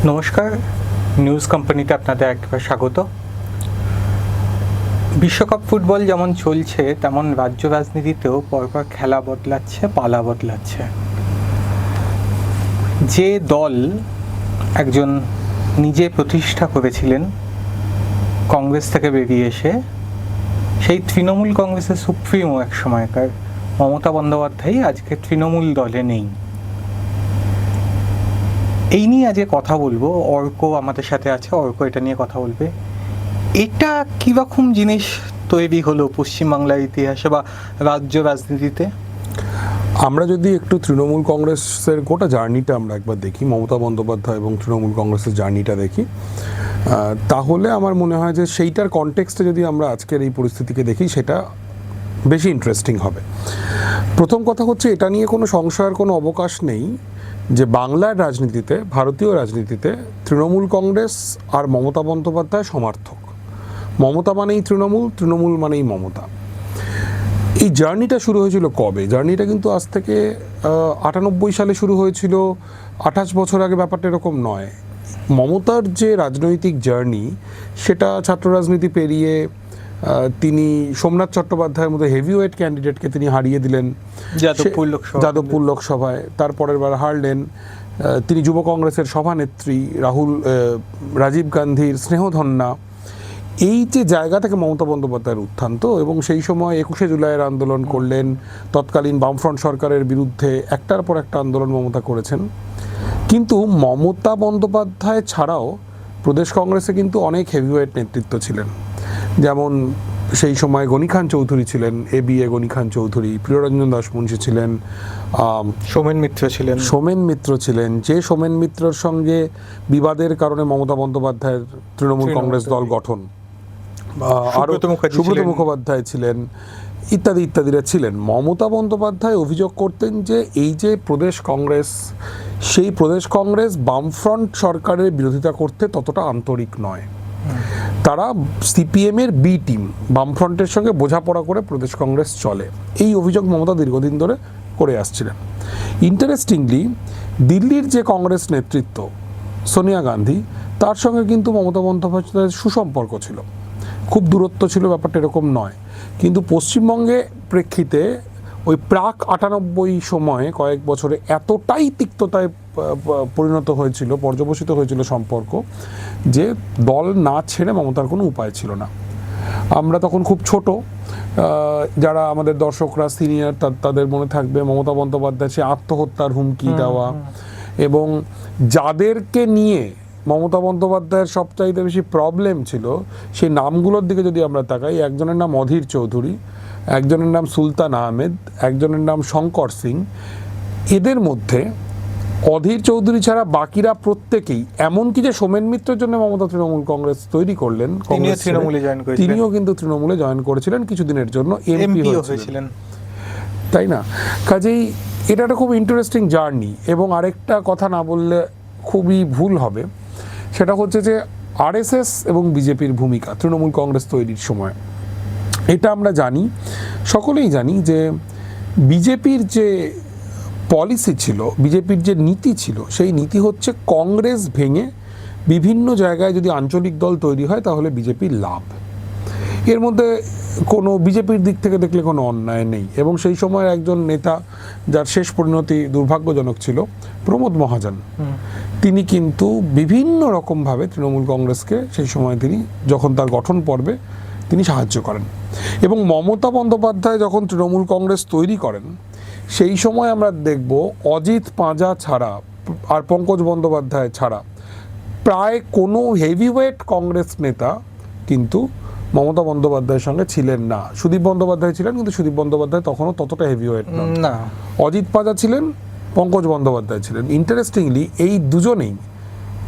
নমস্কার, নিউজ কোম্পানিতে আপনাদের একবার স্বাগত। বিশ্বকাপ ফুটবল যেমন চলছে, তেমন রাজ্য রাজনীতিতেও পরপর খেলা বদলাচ্ছে, পালা বদলাচ্ছে। যে দল একজন নিজে প্রতিষ্ঠা করেছিলেন কংগ্রেস থেকে বেরিয়ে এসে, সেই তৃণমূল কংগ্রেসের সুপ্রিমো এক সময়কার মমতা বন্দ্যোপাধ্যায় আজকে তৃণমূল দলে নেই। এই নিয়ে আজকে কথা বলবো। অর্ক আমাদের সাথে আছে, অর্ক এটা নিয়ে কথা বলবে। এটা কীরকম জিনিস তৈরি হলো পশ্চিমবাংলার ইতিহাসে বা রাজ্য রাজনীতিতে? আমরা যদি একটু তৃণমূল কংগ্রেসের গোটা জার্নিটা আমরা একবার দেখি, মমতা বন্দ্যোপাধ্যায় এবং তৃণমূল কংগ্রেসের জার্নিটা দেখি, তাহলে আমার মনে হয় যে সেইটার কনটেক্সটে যদি আমরা আজকের এই পরিস্থিতিকে দেখি, সেটা বেশি ইন্টারেস্টিং হবে। প্রথম কথা হচ্ছে, এটা নিয়ে কোনো সংশয়ের কোনো অবকাশ নেই যে বাংলার রাজনীতিতে, ভারতীয় রাজনীতিতে তৃণমূল কংগ্রেস আর মমতা বন্দ্যোপাধ্যায় সমার্থক। মমতা মানেই তৃণমূল, তৃণমূল মানেই মমতা। এই জার্নিটা শুরু হয়েছিল কবে? জার্নিটা কিন্তু আজ থেকে 98 সালে শুরু হয়েছিল। 28 বছর আগে ব্যাপারটা এরকম নয়। মমতার যে রাজনৈতিক জার্নি, সেটা ছাত্র রাজনীতি পেরিয়ে তিনি সোমনাথ চট্টোপাধ্যায়ের মতো হেভিওয়েট ক্যান্ডিডেটকে তিনি হারিয়ে দিলেন যাদবপুর লোকসভায়। তারপরের বার হারলেন। তিনি যুব কংগ্রেসের সভানেত্রী, রাজীব গান্ধীর স্নেহধন্যা। এই যে জায়গা থেকে মমতা বন্দ্যোপাধ্যায়ের উত্থান, তো এবং সেই সময় 21শে জুলাইয়ের আন্দোলন করলেন, তৎকালীন বামফ্রন্ট সরকারের বিরুদ্ধে একটার পর একটা আন্দোলন মমতা করেছেন। কিন্তু মমতা বন্দ্যোপাধ্যায় ছাড়াও প্রদেশ কংগ্রেসে কিন্তু অনেক হেভিওয়েট নেতৃত্ব ছিলেন। যেমন সেই সময় গনি খান চৌধুরী ছিলেন, এ গনি খান চৌধুরী, প্রিয়রঞ্জন দাস মুন্সি ছিলেন, সোমেন মিত্র ছিলেন। যে সোমেন মিত্রর সঙ্গে বিবাদের কারণে মমতা বন্দ্যোপাধ্যায়ের তৃণমূল কংগ্রেস দল গঠন, আরও সুব্রত মুখোপাধ্যায় ছিলেন, ইত্যাদি ইত্যাদিরা ছিলেন। মমতা বন্দ্যোপাধ্যায় অভিযোগ করতেন যে এই যে প্রদেশ কংগ্রেস, সেই প্রদেশ কংগ্রেস বামফ্রন্ট সরকারের বিরোধিতা করতে ততটা আন্তরিক নয়। তারা সিপিএমের বি টিম, বামফ্রন্টের সঙ্গে বোঝাপড়া করে প্রদেশ কংগ্রেস চলে। এই অভিযোগ মমতা দীর্ঘদিন ধরে করে আসছিলেন। ইন্টারেস্টিংলি, দিল্লির যে কংগ্রেস নেতৃত্ব সোনিয়া গান্ধী, তার সঙ্গে কিন্তু মমতা বন্দ্যোপাধ্যায়ের সুসম্পর্ক ছিল, খুব দূরত্ব ছিল, ব্যাপারটা এরকম নয়। কিন্তু পশ্চিমবঙ্গে প্রেক্ষিতে ওই প্রাক 98 সময়ে কয়েক বছরে এতটাই তিক্ততায় পরিণত হয়েছিল, পর্যবসিত হয়েছিল সম্পর্ক, যে দল না ছেড়ে মমতার কোনো উপায় ছিল না। আমরা তখন খুব ছোট, যারা আমাদের দর্শকরা সিনিয়র, তাদের মনে থাকবে মমতা বন্দ্যোপাধ্যায় সে আত্মহত্যার হুমকি দেওয়া, এবং যাদেরকে নিয়ে মমতা বন্দ্যোপাধ্যায়ের সবচাইতে বেশি প্রবলেম ছিল, সেই নামগুলোর দিকে যদি আমরা তাকাই, একজনের নাম অধীর চৌধুরী, একজনের নাম সুলতান আহমেদ, একজনের নাম শঙ্কর সিং। এদের মধ্যে অধীর চৌধুরী ছাড়া বাকিরা প্রত্যেকেই, এমনকি যে সোমেন মিত্রের জন্য মমতা তৃণমূল কংগ্রেস তৈরি করলেন, তিনিও কিন্তু তৃণমূলে জয়েন করেছিলেন, কিছুদিনের জন্য এমপি হয়েছিলেন, তাই না? কাজেই এটা একটা খুব ইন্টারেস্টিং জার্নি। এবং আরেকটা কথা না বললে খুবই ভুল হবে, সেটা হচ্ছে যে আরএসএস এবং বিজেপির ভূমিকা তৃণমূল কংগ্রেস তৈরির সময়। এটা আমরা জানি, সকলেই জানি, যে বিজেপির যে পলিসি ছিল, বিজেপির যে নীতি ছিল, সেই নীতি হচ্ছে কংগ্রেস ভেঙে বিভিন্ন জায়গায় যদি আঞ্চলিক দল তৈরি হয় তাহলে বিজেপির লাভ। এর মধ্যে কোনো বিজেপির দিক থেকে দেখলে কোনো অন্যায় নেই। এবং সেই সময় একজন নেতা যার শেষ পরিণতি দুর্ভাগ্যজনক ছিল, প্রমোদ মহাজন, তিনি কিন্তু বিভিন্ন রকমভাবে তৃণমূল কংগ্রেসকে সেই সময় তিনি যখন তার গঠন পর্বে তিনি সাহায্য করেন। এবং মমতা বন্দ্যোপাধ্যায় যখন তৃণমূল কংগ্রেস তৈরি করেন, সেই সময় আমরা দেখব অজিত পাঁজা ছাড়া আর পঙ্কজ বন্দ্যোপাধ্যায় ছাড়া প্রায় কোনো হেভিওয়েট কংগ্রেস নেতা কিন্তু মমতা বন্দ্যোপাধ্যায়ের সঙ্গে ছিলেন না। সুদীপ বন্দ্যোপাধ্যায় ছিলেন, কিন্তু সুদীপ বন্দ্যোপাধ্যায় তখনও ততটা হেভিওয়েট না। অজিত পাঁজা ছিলেন, পঙ্কজ বন্দ্যোপাধ্যায় ছিলেন। ইন্টারেস্টিংলি, এই দুজনেই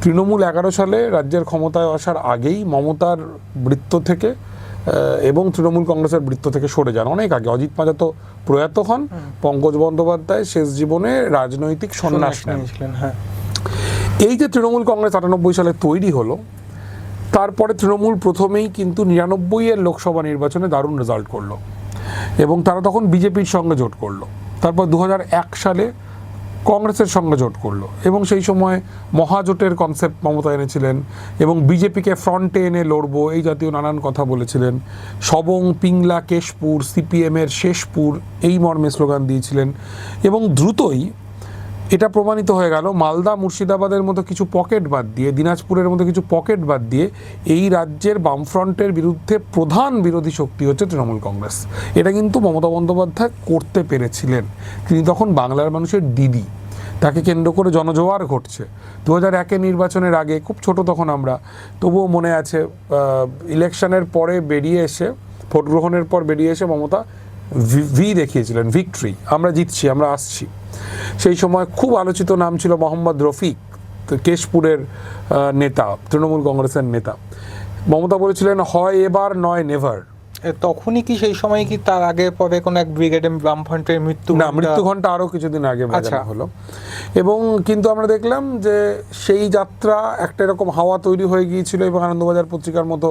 তৃণমূল 11 সালে রাজ্যের ক্ষমতায় আসার আগেই মমতার বৃত্ত থেকে এবং তৃণমূল কংগ্রেসের বৃত্ত থেকে সরে যান অনেক আগে। অজিত পাঁজা তো প্রয়াত হন, পঙ্কজ বন্দ্যোপাধ্যায় শেষ জীবনে রাজনৈতিক সন্ন্যাস নেন। এই যে তৃণমূল কংগ্রেস 98 সালে তৈরি হলো, তারপরে তৃণমূল প্রথমেই কিন্তু 99 লোকসভা নির্বাচনে দারুণ রেজাল্ট করলো, এবং তারা তখন বিজেপির সঙ্গে জোট করলো। তারপর 2001 সালে কংগ্রেসের সঙ্গে জোট করলো এবং সেই সময় মহাজোটের কনসেপ্ট মমতা এনেছিলেন এবং বিজেপিকে ফ্রন্টে এনে লড়বো এই জাতীয় নানান কথা বলেছিলেন। সবং পিংলা কেশপুর সিপিএমের শেষপুর এই মর্মে স্লোগান দিয়েছিলেন এবং দ্রুতই এটা প্রমাণিত হয়ে গেল মালদা মুর্শিদাবাদের মতো কিছু পকেট বাদ দিয়ে, দিনাজপুরের মতো কিছু পকেট বাদ দিয়ে এই রাজ্যের বামফ্রন্টের বিরুদ্ধে প্রধান বিরোধী শক্তি হচ্ছে তৃণমূল কংগ্রেস। এটা কিন্তু মমতা বন্দ্যোপাধ্যায় করতে পেরেছিলেন। তিনি তখন বাংলার মানুষের দিদি, তাকে কেন্দ্র করে জনজোয়ার ঘটছে। 2001 নির্বাচনের আগে, খুব ছোট তখন আমরা, তবুও মনে আছে ইলেকশনের পরে বেরিয়ে এসে, ভোট গ্রহণের পর বেরিয়ে এসে মমতা ভি দেখিয়েছিলেন, ভিক্টরি, আমরা জিতছি, আমরা আসছি। সেই সময় খুব আলোচিত নাম ছিল মোহাম্মদ রফিক, কেশপুরের নেতা, তৃণমূল কংগ্রেসের নেতা। মমতা বলেছিলেন হয় এবার নয় নেভার। তখনই কি সেই সময় কি তার আগে পরে কোন এক ব্রিগেডে বামফ্রন্টের মৃত্যু ঘন্টা আরো কিছুদিন আগে বাজানো হলো এবং কিন্তু আমরা দেখলাম যে সেই যাত্রা একটা এরকম হাওয়া তৈরি হয়ে গিয়েছিল এবং আনন্দবাজার পত্রিকার মতো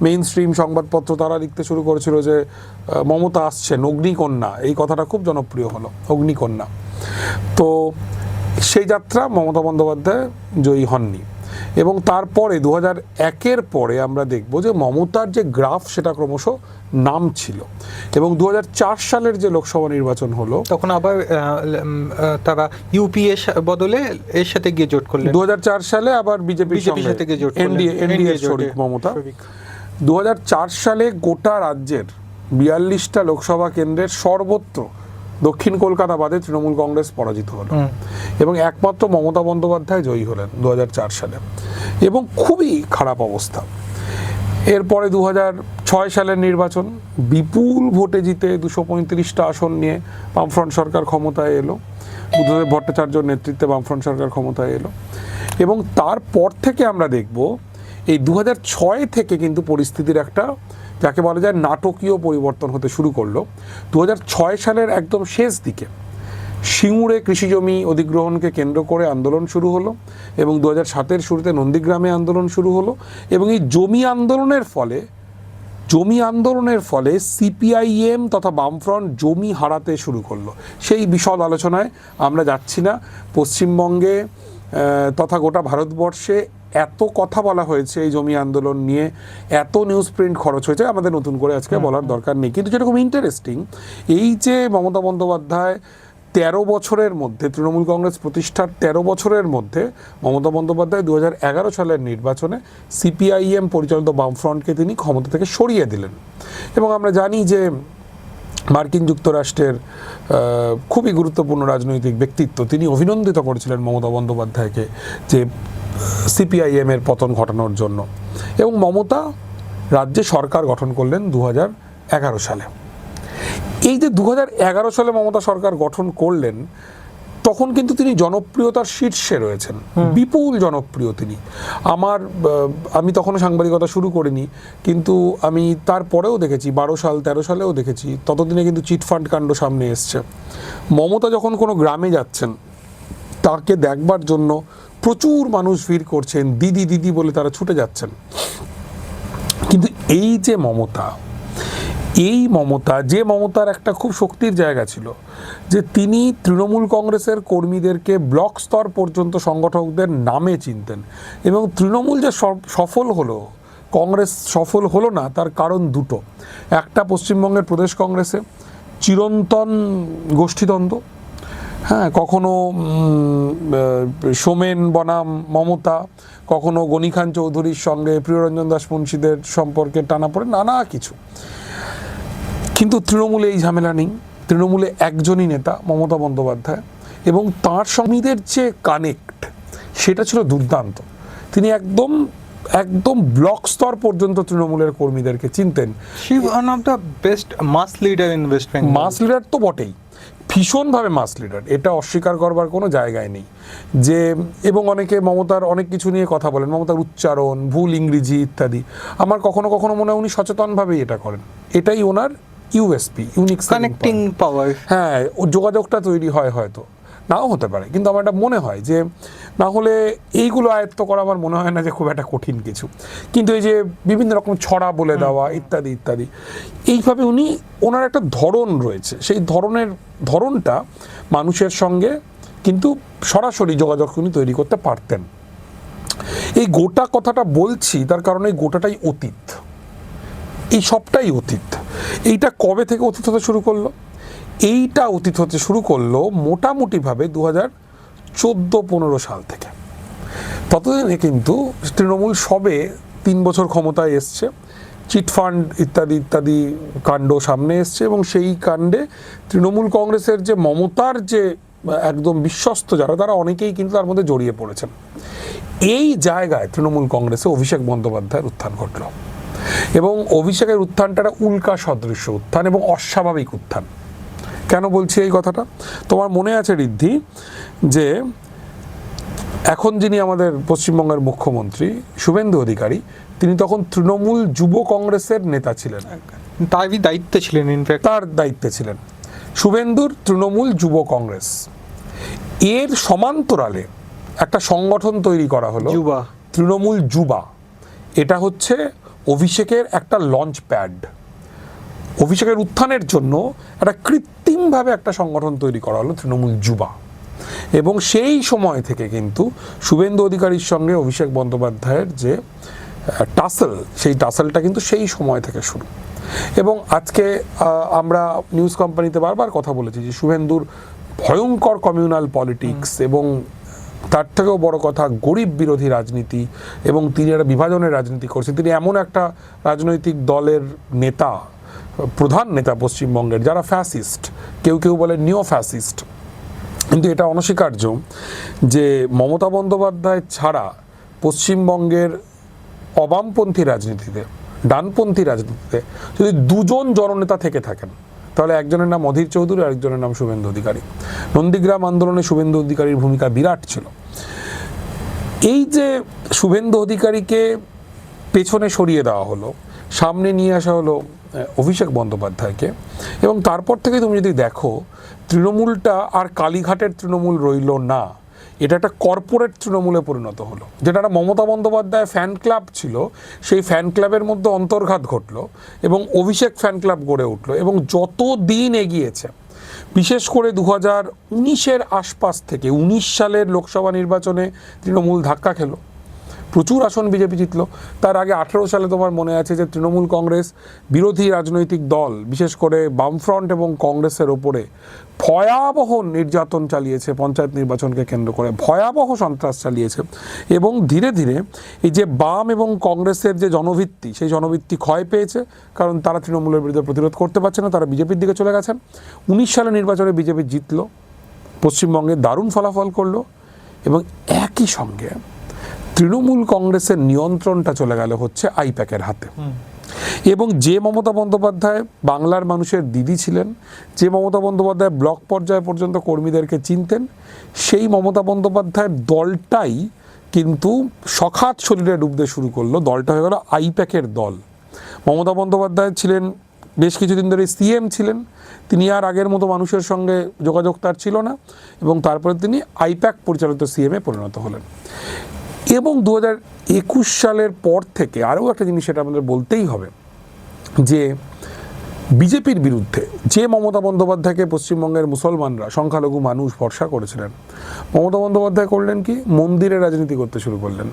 মেইন স্ট্রিম সংবাদপত্র তারা লিখতে শুরু করেছিল যে মমতা আসছেন, অগ্নিকন্যা, এই কথাটা খুব জনপ্রিয় হলো, অগ্নিকন্যা। তো সেই যাত্রা মমতা বন্দ্যোপাধ্যায় জয়ী হননি এবং তারপরে 2001-এর পরে আমরা দেখব যে মমতার যে গ্রাফ সেটা ক্রমশ নাম ছিল এবং 2004 সালের যে লোকসভা নির্বাচন হলো তখন আবার তারা ইউপিএ বদলে এর সাথে গিয়ে জোট করলেন। 2004 সালে আবার বিজেপির সাথে গিয়ে জোট করলেন, এনডিএ শরিক মমতা। 2004 সালে গোটা রাজ্যের 42টা লোকসভা কেন্দ্রের সর্বত্র দক্ষিণ কলকাতা বাদে তৃণমূল কংগ্রেস পরাজিত হলো এবং একমাত্র মমতা বন্দ্যোপাধ্যায় জয়ী হলেন 2004 সালে এবং খুবই খারাপ অবস্থা। এরপরে 2006 সালের নির্বাচন, বিপুল ভোটে জিতে 235টা আসন নিয়ে বামফ্রন্ট সরকার ক্ষমতায় এলো, বুদ্ধদেব ভট্টাচার্যর নেতৃত্বে বামফ্রন্ট সরকার ক্ষমতায় এলো এবং তারপর থেকে আমরা দেখব এই 2006 থেকে কিন্তু পরিস্থিতির একটা যাকে বলা যায় নাটকীয় পরিবর্তন হতে শুরু করলো। 2006 সালের একদম শেষ দিকে সিঙ্গুরে কৃষিজমি অধিগ্রহণকে কেন্দ্র করে আন্দোলন শুরু হলো এবং 2007-এর শুরুতে নন্দীগ্রামে আন্দোলন শুরু হলো এবং এই জমি আন্দোলনের ফলে সিপিআইএম তথা বামফ্রন্ট জমি হারাতে শুরু করলো। সেই বিশদ আলোচনায় আমরা যাচ্ছি না। পশ্চিমবঙ্গে তথা গোটা ভারতবর্ষে এত কথা বলা হয়েছে এই জমি আন্দোলন নিয়ে, এত নিউজ প্রিন্ট খরচ হয়েছে, আমাদের নতুন করে আজকে বলার দরকার নেই। কিন্তু যেরকম ইন্টারেস্টিং, এই যে মমতা বন্দ্যোপাধ্যায় 13 বছরের মধ্যে, তৃণমূল কংগ্রেস প্রতিষ্ঠার 13 বছরের মধ্যে মমতা বন্দ্যোপাধ্যায় 2011 সালের নির্বাচনে সিপিআইএম পরিচালিত বামফ্রন্টকে তিনি ক্ষমতা থেকে সরিয়ে দিলেন এবং আমরা জানি যে মার্কিন যুক্তরাষ্ট্রের খুবই গুরুত্বপূর্ণ রাজনৈতিক ব্যক্তিত্ব, তিনি অভিনন্দিত করেছিলেন মমতা বন্দ্যোপাধ্যায়কে যে সিপিআইএমের পতন ঘটানোর জন্য এবং মমতা রাজ্যে সরকার গঠন করলেন 2011 সালে। এই যে 2011 সালে মমতা সরকার গঠন করলেন, তখন কিন্তু তিনি জনপ্রিয়তার শীর্ষে রয়েছেন, বিপুল জনপ্রিয় তিনি। আমি তখনও সাংবাদিকতা শুরু করিনি, কিন্তু আমি তারপরেও দেখেছি, 12 সাল 13 সালেও দেখেছি, ততদিনে কিন্তু চিটফান্ড কাণ্ড সামনে এসছে। মমতা যখন কোনো গ্রামে যাচ্ছেন, তাকে দেখবার জন্য প্রচুর মানুষ ভিড় করছেন, দিদি দিদি বলে তারা ছুটে যাচ্ছেন। কিন্তু এই যে মমতা, যে মমতার একটা খুব শক্তির জায়গা ছিল যে তিনি তৃণমূল কংগ্রেসের কর্মীদেরকে ব্লক স্তর পর্যন্ত সংগঠকদের নামে চিনতেন এবং তৃণমূল যে সফল হলো, কংগ্রেস সফল হলো না, তার কারণ দুটো। একটা, পশ্চিমবঙ্গের প্রদেশ কংগ্রেসে চিরন্তন গোষ্ঠীদ্বন্দ্ব, হ্যাঁ, কখনো সোমেন বনাম মমতা, কখনো গনি খান চৌধুরীর সঙ্গে প্রিয়রঞ্জন দাস মুন্সিদের সম্পর্কে টানাপোড়েন, নানা কিছু। কিন্তু তৃণমূলে এই ঝামেলা নেই। তৃণমূলে একজনই নেতা, মমতা বন্দ্যোপাধ্যায়, এবং তাঁর সঙ্গীদের যে কানেক্ট সেটা ছিল দুর্দান্ত। তিনি একদম ব্লক স্তর পর্যন্ত তৃণমূলের কর্মীদেরকে চিনতেন। One of the best mass leader in West Bengal. Mass leader তো বটেই, ভীষণভাবে মাস লিডার, এটা অস্বীকার করবার কোনো জায়গায় নেই। যে এবং অনেকে মমতার অনেক কিছু নিয়ে কথা বলেন, মমতার উচ্চারণ, ভুল ইংরেজি ইত্যাদি। আমার কখনো কখনো মনে হয় উনি সচেতনভাবেই এটা করেন, এটাই ওনার ইউএসপি, ইউনিক কানেক্টিং পাওয়ার। হ্যাঁ, যোগাযোগটা তৈরি হয়, হয়তো নাও হতে পারে, কিন্তু আমার এটা মনে হয় যে না হলে এইগুলো আয়ত্ত করা আমার মনে হয় না যে খুব একটা কঠিন কিছু। কিন্তু এই যে বিভিন্ন রকম ছড়া বলে দেওয়া ইত্যাদি ইত্যাদি, এইভাবে ওনার একটা ধরন রয়েছে, সেই ধরনটা মানুষের সঙ্গে কিন্তু সরাসরি যোগাযোগ উনি তৈরি করতে পারতেন। এই গোটা কথাটা বলছি তার কারণে এই গোটাটাই অতীত, এই সবটাই অতীত। এইটা কবে থেকে অতীত হতে শুরু করলো? এইটা অতীত হতে শুরু করলো মোটামুটিভাবে 2014-15 সাল থেকে। ততদিনে কিন্তু তৃণমূল সবে 3 বছর ক্ষমতায় এসছে, চিটফান্ড ইত্যাদি ইত্যাদি কাণ্ড সামনে এসছে, এবং সেই কাণ্ডে তৃণমূল কংগ্রেসের যে মমতার যে একদম বিশ্বস্ত যারা, তারা অনেকেই কিন্তু তার মধ্যে জড়িয়ে পড়েছেন। এই জায়গায় তৃণমূল কংগ্রেসে অভিষেক বন্দ্যোপাধ্যায়ের উত্থান ঘটল, এবং অভিষেকের উত্থানটা একটা উল্কা সদৃশ্য উত্থান এবং অস্বাভাবিক উত্থান। কেন বলছি এই কথাটা? তোমার মনে আছে ঋদ্ধি যে এখন যিনি আমাদের পশ্চিমবঙ্গের মুখ্যমন্ত্রী শুভেন্দু অধিকারী, তিনি তখন তৃণমূল যুব কংগ্রেসের নেতা ছিলেন, তারই দায়িত্বে ছিলেন, ইনফ্যাক্ট তার দায়িত্বে ছিলেন। শুভেন্দুর তৃণমূল যুব কংগ্রেস, এর সমান্তরালে একটা সংগঠন তৈরি করা হলো যুবা, তৃণমূল যুবা। এটা হচ্ছে অভিষেকের একটা লঞ্চ প্যাড। অভিষেকের উত্থানের জন্য একটা কৃত্রিমভাবে একটা সংগঠন তৈরি করা হলো তৃণমূল যুবা, এবং সেই সময় থেকে কিন্তু শুভেন্দু অধিকারীর সঙ্গে অভিষেক বন্দ্যোপাধ্যায়ের যে টাসেল, সেই টাসেলটা কিন্তু সেই সময় থেকে শুরু। এবং আজকে আমরা নিউজ কোম্পানিতে বারবার কথা বলেছি যে শুভেন্দুর ভয়ঙ্কর কমিউনাল পলিটিক্স, এবং তার থেকেও বড় কথা গরিব বিরোধী রাজনীতি, এবং তিনি একটা বিভাজনের রাজনীতি করছেন। তিনি এমন একটা রাজনৈতিক দলের নেতা, প্রধান নেতা পশ্চিমবঙ্গের, যারা ফ্যাসিস্ট, কেউ কেউ বলে নিও ফ্যাসিস্ট। কিন্তু এটা অনস্বীকার্য যে মমতা বন্দ্যোপাধ্যায় ছাড়া পশ্চিমবঙ্গের অবামপন্থী রাজনীতিতে, ডানপন্থী রাজনীতিতে যদি দুজন জননেতা থেকে থাকেন, তাহলে একজনের নাম অধীর চৌধুরী, আরেকজনের নাম শুভেন্দু অধিকারী। নন্দীগ্রাম আন্দোলনে শুভেন্দু অধিকারীর ভূমিকা বিরাট ছিল। এই যে শুভেন্দু অধিকারীকে পেছনে সরিয়ে দেওয়া হলো, সামনে নিয়ে আসা হলো অভিষেক বন্দ্যোপাধ্যায়কে, এবং তারপর থেকে তুমি যদি দেখো তৃণমূলটা আর কালীঘাটের তৃণমূল রইল না, এটা একটা কর্পোরেট তৃণমূলে পরিণত হলো। যেটা একটা মমতা বন্দ্যোপাধ্যায় ফ্যান ক্লাব ছিল, সেই ফ্যান ক্লাবের মধ্যে অন্তর্ঘাত ঘটলো এবং অভিষেক ফ্যান ক্লাব গড়ে উঠলো। এবং যত দিন এগিয়েছে, বিশেষ করে 2019-এর আশপাশ থেকে 19 সালের লোকসভা নির্বাচনে তৃণমূল ধাক্কা খেলো, প্রচুর আসন বিজেপি জিতল। তার আগে 18 সালে তোমার মনে আছে যে তৃণমূল কংগ্রেস বিরোধী রাজনৈতিক দল, বিশেষ করে বামফ্রন্ট এবং কংগ্রেসের ওপরে ভয়াবহ নির্যাতন চালিয়েছে, পঞ্চায়েত নির্বাচনকে কেন্দ্র করে ভয়াবহ সন্ত্রাস চালিয়েছে। এবং ধীরে ধীরে এই যে বাম এবং কংগ্রেসের যে জনভিত্তি, সেই জনভিত্তি ক্ষয় পেয়েছে, কারণ তারা তৃণমূলের বিরুদ্ধে প্রতিরোধ করতে পারছে না, তারা বিজেপির দিকে চলে গেছেন। 19 সালে নির্বাচনে বিজেপি জিতল, পশ্চিমবঙ্গে দারুণ ফলাফল করলো, এবং একই সঙ্গে তৃণমূল কংগ্রেসের নিয়ন্ত্রণটা চলে গেল হচ্ছে আইপ্যাকের হাতে। এবং যে মমতা বন্দ্যোপাধ্যায় বাংলার মানুষের দিদি ছিলেন, যে মমতা বন্দ্যোপাধ্যায় ব্লক পর্যায় পর্যন্ত কর্মীদেরকে চিনতেন, সেই মমতা বন্দ্যোপাধ্যায়ের দলটাই কিন্তু সখাত শরীরে ডুবতে শুরু করলো। দলটা হয়ে গেল আইপ্যাকের দল। মমতা বন্দ্যোপাধ্যায় ছিলেন বেশ কিছুদিন ধরে সিএম ছিলেন, তিনি আর আগের মতো মানুষের সঙ্গে যোগাযোগ তার ছিল না, এবং তারপরে তিনি আইপ্যাক পরিচালিত সিএমে পরিণত হলেন। এবং 2021 সালের পর থেকে আরও একটা জিনিস সেটা আমাদের বলতেই হবে যে বিজেপির বিরুদ্ধে যে মমতা বন্দ্যোপাধ্যায়কে পশ্চিমবঙ্গের মুসলমানরা, সংখ্যালঘু মানুষ ভরসা করেছিলেন, মমতা বন্দ্যোপাধ্যায় করলেন কি? মন্দিরে রাজনীতি করতে শুরু করলেন।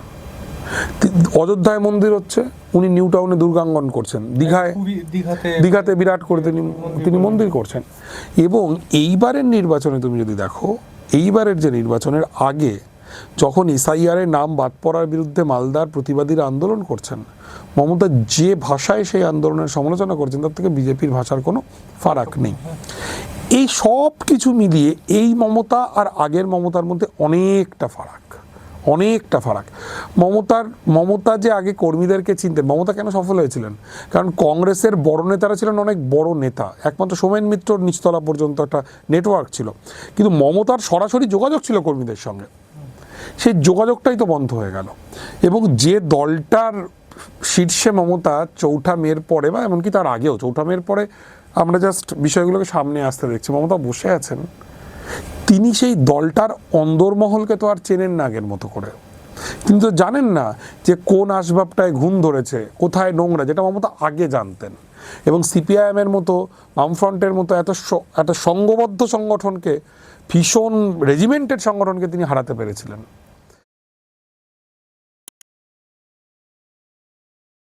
অযোধ্যায় মন্দির হচ্ছে, উনি নিউ টাউনে দুর্গাঙ্গন করছেন, দীঘাতে বিরাট করে তিনি মন্দির করছেন। এবং এইবারের নির্বাচনে তুমি যদি দেখো, এইবারের যে নির্বাচনের আগে যখন এসআইআরের নাম বাদ পড়ার বিরুদ্ধে মালদার প্রতিবাদীরা আন্দোলন করছেন, মমতা যে ভাষায় সেই আন্দোলনের সমালোচনা করছেন, তার থেকে বিজেপির ভাষার কোনো ফারাক নেই। এই সব কিছু মিলিয়ে এই মমতা আর আগের মমতার মধ্যে অনেকটা ফারাক। মমতা যে আগে কর্মীদেরকে চিনতেন, মমতা কেন সফল হয়েছিলেন? কারণ কংগ্রেসের বড় নেতারা ছিলেন অনেক বড় নেতা, একমাত্র সোমেন মিত্রর নিচতলা পর্যন্ত একটা নেটওয়ার্ক ছিল, কিন্তু মমতার সরাসরি যোগাযোগ ছিল কর্মীদের সঙ্গে। সেই যোগাযোগটাই তো বন্ধ হয়ে গেল। এবং যে দলটার শীর্ষে মমতা 4 মের পরে, বা এমনকি তার আগেও 4 মের পরে আমরা জাস্ট বিষয়গুলোকে সামনে আসতে দেখছি, মমতা বসে আছেন, তিনি সেই দলটার অন্দরমহলকে তো আর চেনেন না আগের মতো করে। তিনি তো জানেন না যে কোন আসবাবটায় ঘুম ধরেছে, কোথায় নোংরা, যেটা মমতা আগে জানতেন। এবং সিপিআইএমের মতো, বামফ্রন্টের মতো এত সংঘবদ্ধ সংগঠনকে ভীষণ রেজিমেন্টেড সংগঠনকে তিনি হারাতে পেরেছিলেন।